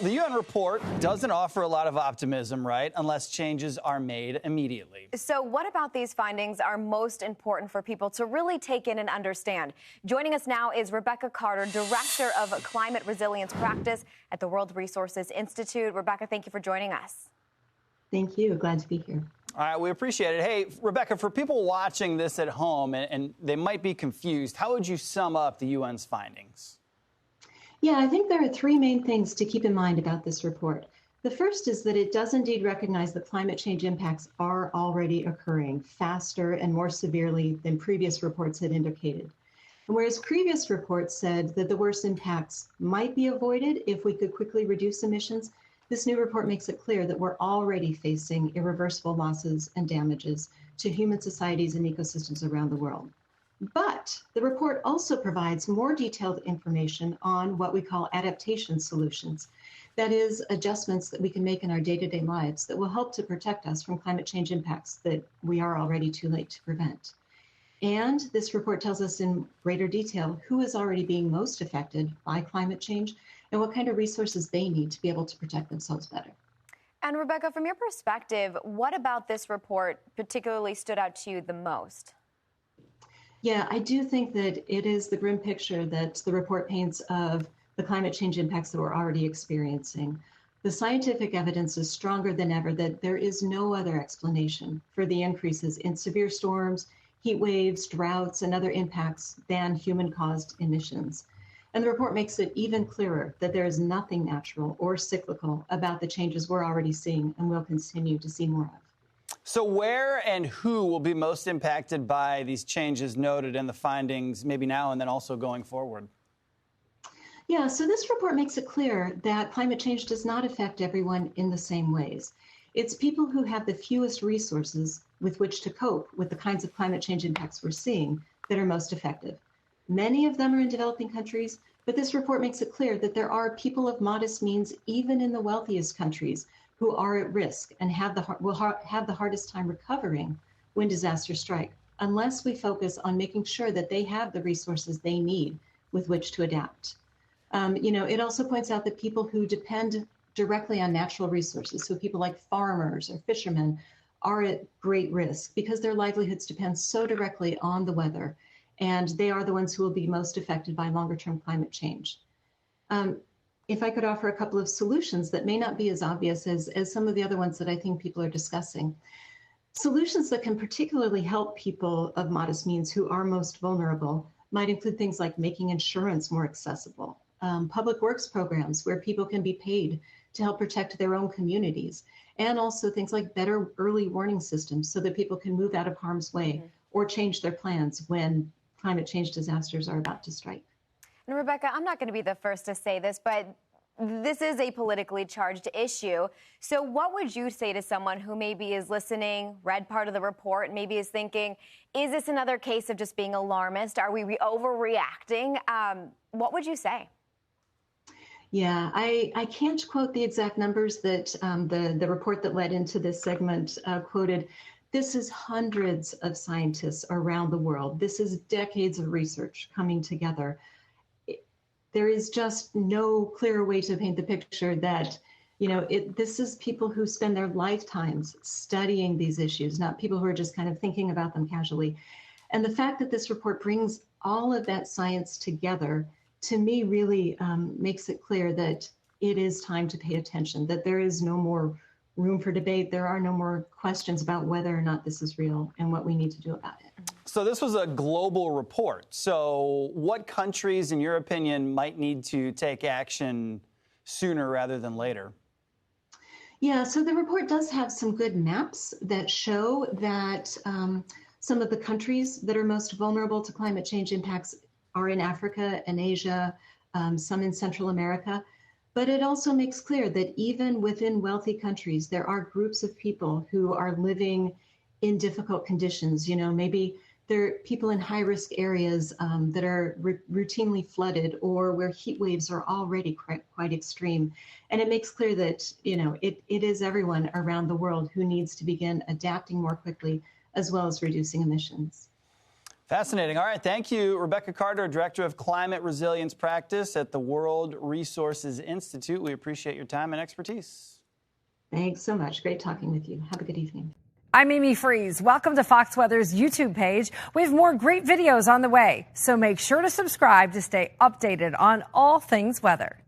Well, the UN report doesn't offer a lot of optimism, right, unless changes are made immediately. So what about these findings are most important for people to really take in and understand? Joining us now is Rebecca Carter, Director of Climate Resilience Practice at the World Resources Institute. Rebecca, thank you for joining us. Thank you. Glad to be here. All right, we appreciate it. Hey, Rebecca, for people watching this at home and they might be confused, how would you sum up the UN's findings? Yeah, I think there are three main things to keep in mind about this report. The first is that it does indeed recognize that climate change impacts are already occurring faster and more severely than previous reports had indicated. And whereas previous reports said that the worst impacts might be avoided if we could quickly reduce emissions, this new report makes it clear that we're already facing irreversible losses and damages to human societies and ecosystems around the world. But the report also provides more detailed information on what we call adaptation solutions. That is, adjustments that we can make in our day-to-day lives that will help to protect us from climate change impacts that we are already too late to prevent. And this report tells us in greater detail who is already being most affected by climate change and what kind of resources they need to be able to protect themselves better. And Rebecca, from your perspective, what about this report particularly stood out to you the most? Yeah, I do think that it is the grim picture that the report paints of the climate change impacts that we're already experiencing. The scientific evidence is stronger than ever that there is no other explanation for the increases in severe storms, heat waves, droughts, and other impacts than human-caused emissions. And the report makes it even clearer that there is nothing natural or cyclical about the changes we're already seeing and will continue to see more of. So where and who will be most impacted by these changes noted in the findings, maybe now and then also going forward? Yeah, so this report makes it clear that climate change does not affect everyone in the same ways. It's people who have the fewest resources with which to cope with the kinds of climate change impacts we're seeing that are most effective. Many of them are in developing countries, but this report makes it clear that there are people of modest means, even in the wealthiest countries, who are at risk and will have the hardest time recovering when disasters strike, unless we focus on making sure that they have the resources they need with which to adapt. It also points out that people who depend directly on natural resources, so people like farmers or fishermen, are at great risk because their livelihoods depend so directly on the weather, and they are the ones who will be most affected by longer-term climate change. If I could offer a couple of solutions that may not be as obvious as some of the other ones that I think people are discussing. Solutions that can particularly help people of modest means who are most vulnerable might include things like making insurance more accessible, public works programs where people can be paid to help protect their own communities, and also things like better early warning systems so that people can move out of harm's way or change their plans when climate change disasters are about to strike. And Rebecca, I'm not going to be the first to say this, but this is a politically charged issue. So what would you say to someone who maybe is listening, read part of the report, maybe is thinking, is this another case of just being alarmist? Are we overreacting? What would you say? Yeah, I can't quote the exact numbers that the report that led into this segment quoted. This is hundreds of scientists around the world. This is decades of research coming together. There is just no clearer way to paint the picture that, this is people who spend their lifetimes studying these issues, not people who are just kind of thinking about them casually. And the fact that this report brings all of that science together, to me, really makes it clear that it is time to pay attention, that there is no more room for debate. There are no more questions about whether or not this is real and what we need to do about it. So this was a global report. So what countries, in your opinion, might need to take action sooner rather than later? Yeah, so the report does have some good maps that show that some of the countries that are most vulnerable to climate change impacts are in Africa and Asia, some in Central America. But it also makes clear that even within wealthy countries, there are groups of people who are living in difficult conditions. Maybe there are people in high-risk areas that are routinely flooded or where heat waves are already quite extreme. And it makes clear that, it is everyone around the world who needs to begin adapting more quickly, as well as reducing emissions. Fascinating. All right. Thank you, Rebecca Carter, Director of Climate Resilience Practice at the World Resources Institute. We appreciate your time and expertise. Thanks so much. Great talking with you. Have a good evening. I'm Amy Freeze. Welcome to Fox Weather's YouTube page. We have more great videos on the way, so make sure to subscribe to stay updated on all things weather.